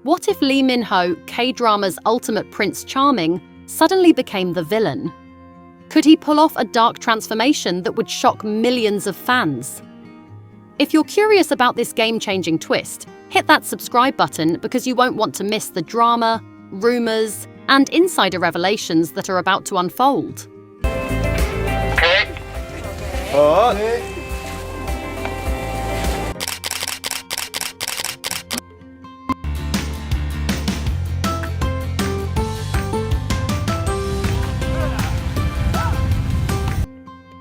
What if Lee Min-ho, K-drama's ultimate Prince Charming, suddenly became the villain? Could he pull off a dark transformation that would shock millions of fans? If you're curious about this game-changing twist, hit that subscribe button because you won't want to miss the drama, rumors, and insider revelations that are about to unfold.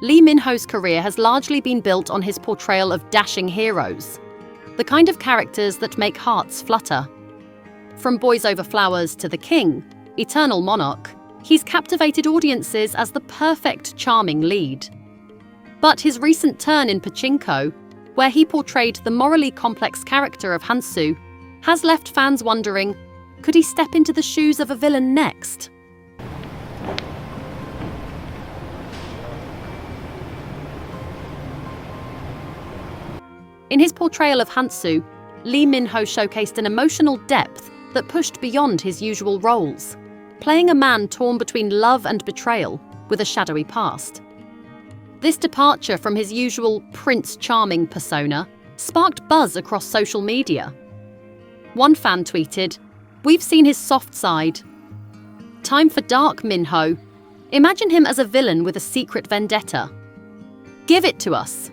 Lee Min-ho's career has largely been built on his portrayal of dashing heroes, the kind of characters that make hearts flutter. From Boys Over Flowers to The King, Eternal Monarch, he's captivated audiences as the perfect charming lead. But his recent turn in Pachinko, where he portrayed the morally complex character of Han-soo, has left fans wondering, could he step into the shoes of a villain next? In his portrayal of Han-soo, Lee Min-ho showcased an emotional depth that pushed beyond his usual roles, playing a man torn between love and betrayal with a shadowy past. This departure from his usual Prince Charming persona sparked buzz across social media. One fan tweeted, "We've seen his soft side. Time for dark Min-ho. Imagine him as a villain with a secret vendetta. Give it to us."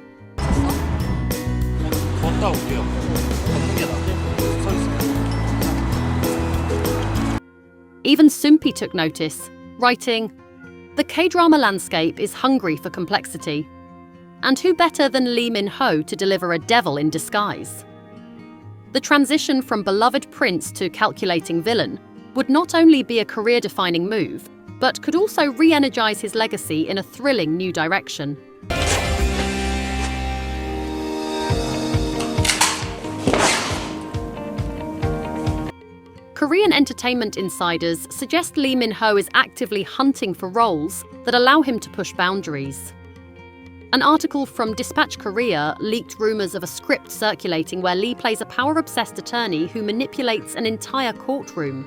Even Soompi took notice, writing, "The K-drama landscape is hungry for complexity. And who better than Lee Min-ho to deliver a devil in disguise?" The transition from beloved prince to calculating villain would not only be a career-defining move, but could also re-energize his legacy in a thrilling new direction. Korean entertainment insiders suggest Lee Min-ho is actively hunting for roles that allow him to push boundaries. An article from Dispatch Korea leaked rumors of a script circulating where Lee plays a power-obsessed attorney who manipulates an entire courtroom.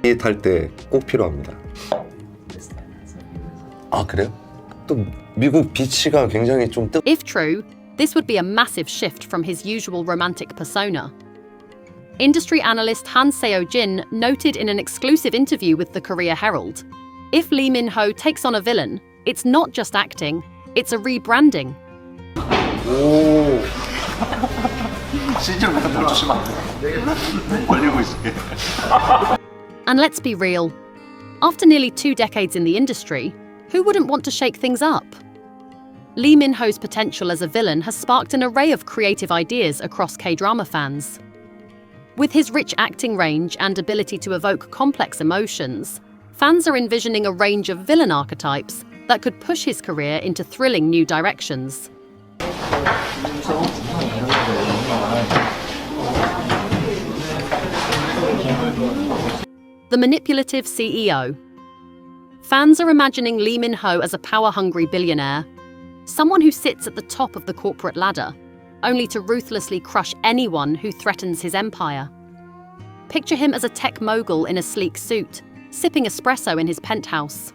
탈 때 꼭 필요합니다. 아, 그래요? 또 미국 비치가 굉장히 좀 If true, this would be a massive shift from his usual romantic persona. Industry analyst Seo-joon noted in an exclusive interview with the Korea Herald, if Lee Min-ho takes on a villain, it's not just acting, it's a rebranding. 오. CG로 갖다 멈추시면 안 돼요. 벌리고 있을게. And let's be real, after nearly 2 decades in the industry, who wouldn't want to shake things up? Lee Min-ho's potential as a villain has sparked an array of creative ideas across K-drama fans. With his rich acting range and ability to evoke complex emotions, fans are envisioning a range of villain archetypes that could push his career into thrilling new directions. The manipulative CEO. Fans are imagining Lee Min-ho as a power-hungry billionaire, someone who sits at the top of the corporate ladder, only to ruthlessly crush anyone who threatens his empire. Picture him as a tech mogul in a sleek suit, sipping espresso in his penthouse.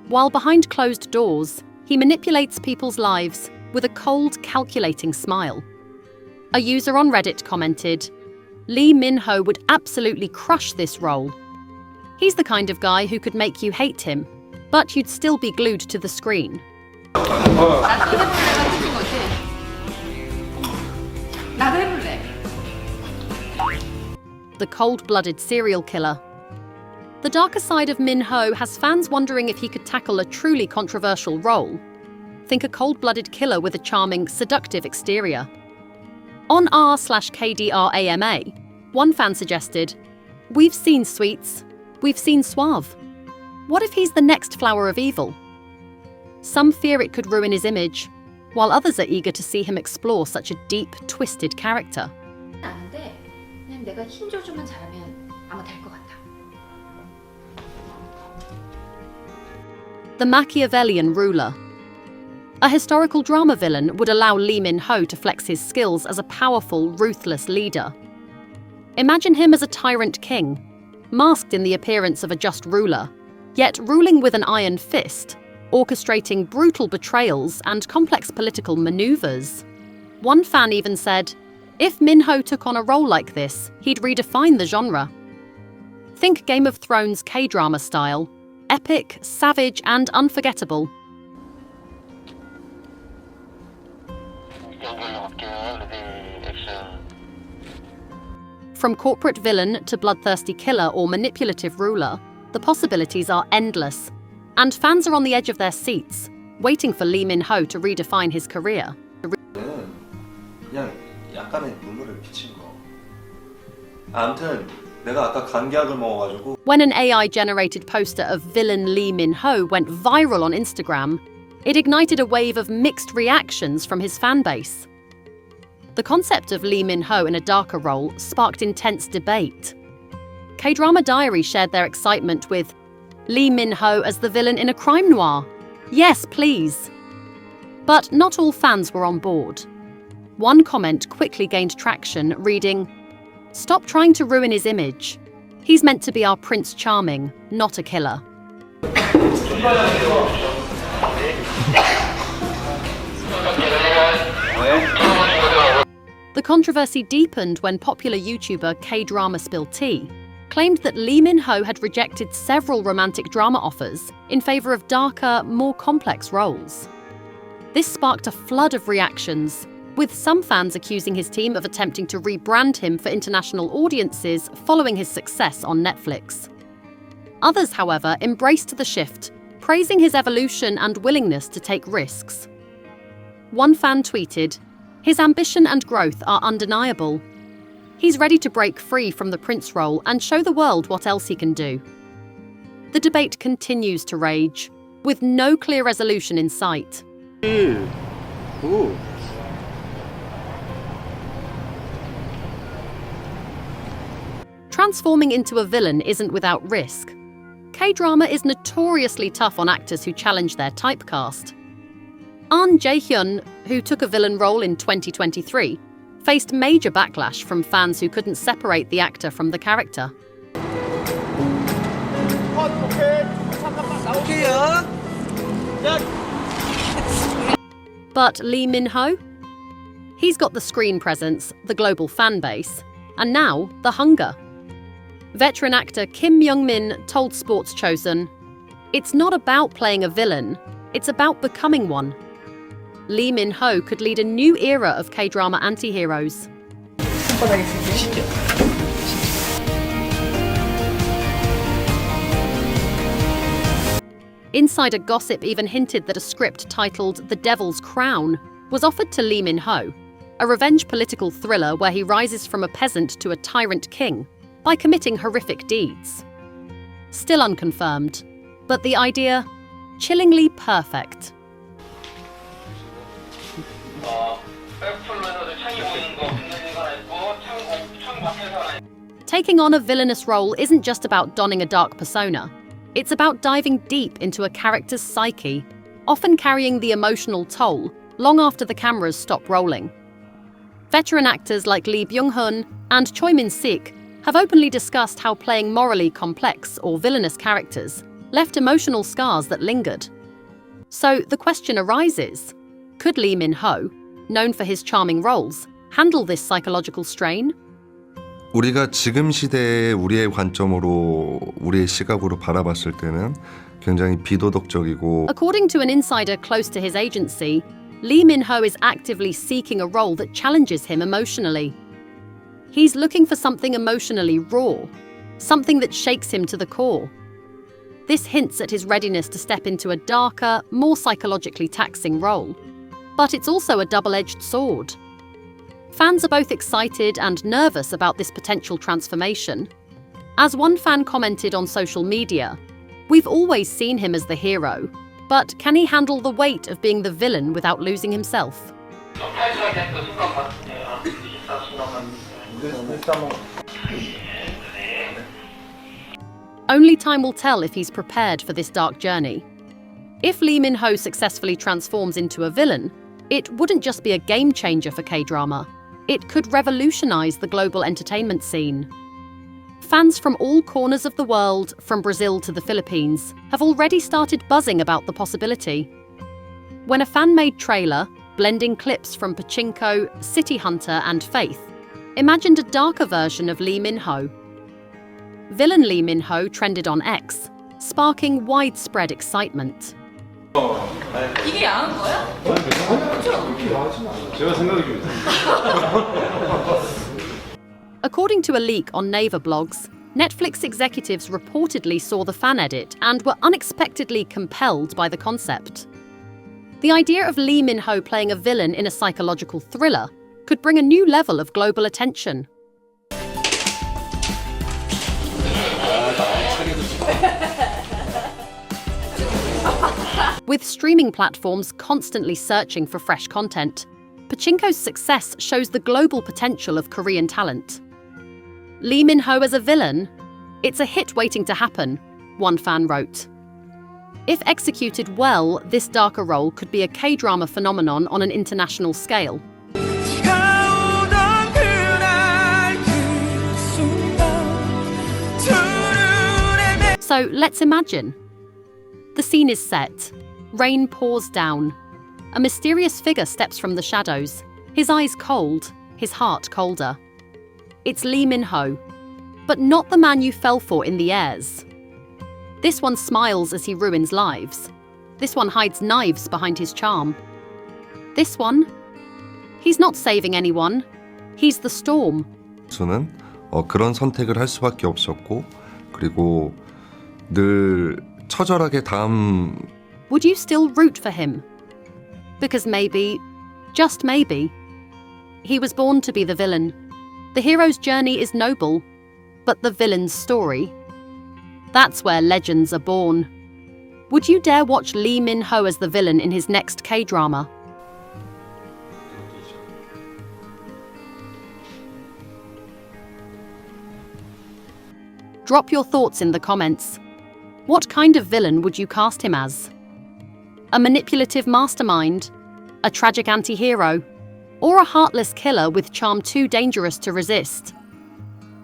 While behind closed doors, he manipulates people's lives with a cold, calculating smile. A user on Reddit commented, "Lee Min-ho would absolutely crush this role. He's the kind of guy who could make you hate him, but you'd still be glued to the screen." The cold-blooded serial killer. The darker side of Min-ho has fans wondering if he could tackle a truly controversial role. Think a cold-blooded killer with a charming, seductive exterior. On r/KDRAMA, one fan suggested, "We've seen sweets, we've seen suave. What if he's the next flower of evil?" Some fear it could ruin his image, while others are eager to see him explore such a deep, twisted character. 아는데 그냥 내가 힘 조절만 잘하면 아마 될 것 같아. The Machiavellian ruler. A historical drama villain would allow Lee Min-ho to flex his skills as a powerful, ruthless leader. Imagine him as a tyrant king, masked in the appearance of a just ruler, yet ruling with an iron fist, orchestrating brutal betrayals and complex political maneuvers. One fan even said, if Min-ho took on a role like this, he'd redefine the genre. Think Game of Thrones K-drama style, epic, savage, and unforgettable. From corporate villain to bloodthirsty killer or manipulative ruler, the possibilities are endless, and fans are on the edge of their seats, waiting for Lee Min-ho to redefine his career. 그냥 약간의 눈물을 비친 거. 아무튼 내가 아까 감기약을 먹어가지고. When an AI-generated poster of villain Lee Min-ho went viral on Instagram, it ignited a wave of mixed reactions from his fanbase. The concept of Lee Min-ho in a darker role sparked intense debate. K-Drama Diary shared their excitement with Lee Min-ho as the villain in a crime noir. Yes, please. But not all fans were on board. One comment quickly gained traction, reading, "Stop trying to ruin his image. He's meant to be our Prince Charming, not a killer." The controversy deepened when popular YouTuber K-Drama Spill Tea claimed that Lee Min-ho had rejected several romantic drama offers in favor of darker, more complex roles. This sparked a flood of reactions, with some fans accusing his team of attempting to rebrand him for international audiences following his success on Netflix. Others, however, embraced the shift, praising his evolution and willingness to take risks. One fan tweeted, "His ambition and growth are undeniable. He's ready to break free from the prince role and show the world what else he can do." The debate continues to rage, with no clear resolution in sight. Transforming into a villain isn't without risk. K-drama is notoriously tough on actors who challenge their typecast. Jun Ji-hyun, who took a villain role in 2023, faced major backlash from fans who couldn't separate the actor from the character. But Lee Min-ho? He's got the screen presence, the global fan base, and now the hunger. Veteran actor Kim Young-min told Sports Chosun, "It's not about playing a villain, it's about becoming one." Lee Min-ho could lead a new era of K-drama anti-heroes. Insider gossip even hinted that a script titled The Devil's Crown was offered to Lee Min-ho, a revenge political thriller where he rises from a peasant to a tyrant king by committing horrific deeds. Still unconfirmed, but the idea, chillingly perfect. Taking on a villainous role isn't just about donning a dark persona. It's about diving deep into a character's psyche, often carrying the emotional toll long after the cameras stop rolling. Veteran actors like Lee Byung-hun and Choi Min-sik have openly discussed how playing morally complex or villainous characters left emotional scars that lingered. So the question arises, could Lee Min-ho, known for his charming roles, handle this psychological strain? 우리가 지금 시대의 우리의 관점으로 우리의 시각으로 바라봤을 때는 굉장히 비도덕적이고. According to an insider close to his agency, Lee Min-ho is actively seeking a role that challenges him emotionally. He's looking for something emotionally raw, something that shakes him to the core. This hints at his readiness to step into a darker, more psychologically taxing role. But it's also a double-edged sword. Fans are both excited and nervous about this potential transformation. As one fan commented on social media, "We've always seen him as the hero, but can he handle the weight of being the villain without losing himself?" Only time will tell if he's prepared for this dark journey. If Lee Min-ho successfully transforms into a villain, it wouldn't just be a game changer for K-drama. It could revolutionize the global entertainment scene. Fans from all corners of the world, from Brazil to the Philippines, have already started buzzing about the possibility. When a fan-made trailer, blending clips from Pachinko, City Hunter and Faith, imagined a darker version of Lee Min-ho. Villain Lee Min-ho trended on X, sparking widespread excitement. 이게 야한 거야? 제가 생각이 좀 According to a leak on Naver blogs, Netflix executives reportedly saw the fan edit and were unexpectedly compelled by the concept. The idea of Lee Min-ho playing a villain in a psychological thriller could bring a new level of global attention. With streaming platforms constantly searching for fresh content, Pachinko's success shows the global potential of Korean talent. Lee Min-ho as a villain? It's a hit waiting to happen, one fan wrote. If executed well, this darker role could be a K-drama phenomenon on an international scale. So let's imagine. The scene is set. Rain pours down. A mysterious figure steps from the shadows, his eyes cold, his heart colder. It's Lee Min-ho, but not the man you fell for in The Heirs. This one smiles as he ruins lives. This one hides knives behind his charm. This one, he's not saving anyone. He's the storm. 저는 그런 선택을 할 수밖에 없었고 그리고 늘 처절하게 다음. Would you still root for him? Because maybe, just maybe, he was born to be the villain. The hero's journey is noble, but the villain's story, that's where legends are born. Would you dare watch Lee Min-ho as the villain in his next K-drama? Drop your thoughts in the comments. What kind of villain would you cast him as? A manipulative mastermind? A tragic anti-hero? Or a heartless killer with charm too dangerous to resist?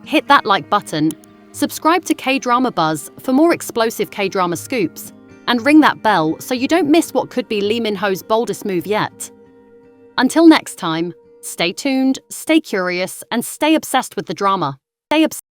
Hit that like button, subscribe to K-Drama Buzz for more explosive K-drama scoops, and ring that bell so you don't miss what could be Lee Min-ho's boldest move yet. Until next time, stay tuned, stay curious, and stay obsessed with the drama. Stay obsessed.